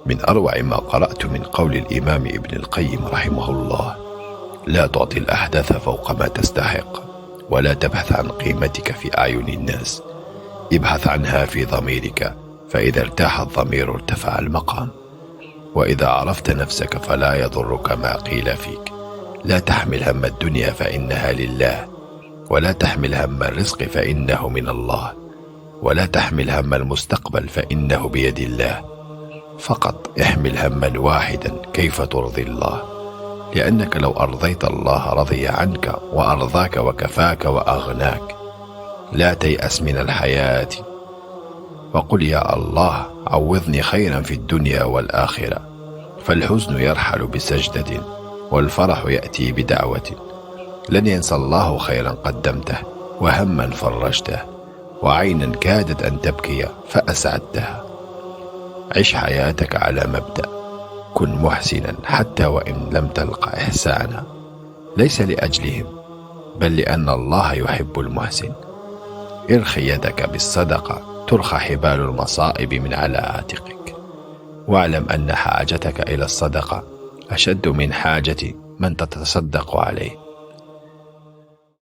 من أروع ما قرأت من قول الإمام ابن القيم رحمه الله: لا تعطي الأحداث فوق ما تستحق، ولا تبحث عن قيمتك في أعين الناس، ابحث عنها في ضميرك، فإذا ارتاح الضمير ارتفع المقام. وإذا عرفت نفسك فلا يضرك ما قيل فيك. لا تحمل هم الدنيا فإنها لله، ولا تحمل هم الرزق فإنه من الله، ولا تحمل هم المستقبل فإنه بيد الله. فقط احمل هما واحدا: كيف ترضي الله؟ لأنك لو أرضيت الله رضي عنك وأرضاك وكفاك وأغناك. لا تيأس من الحياة، وقل: يا الله عوضني خيرا في الدنيا والآخرة. فالحزن يرحل بسجدة، والفرح يأتي بدعوة. لن ينسى الله خيرا قدمته، وهما فرجته، وعينا كادت أن تبكي فأسعدتها. عش حياتك على مبدأ: كن محسنا حتى وإن لم تلق إحسانا، ليس لأجلهم بل لأن الله يحب المحسن. ارخي يدك بالصدقة ترخى حبال المصائب من على عاتقك، واعلم أن حاجتك إلى الصدقة أشد من حاجة من تتصدق عليه.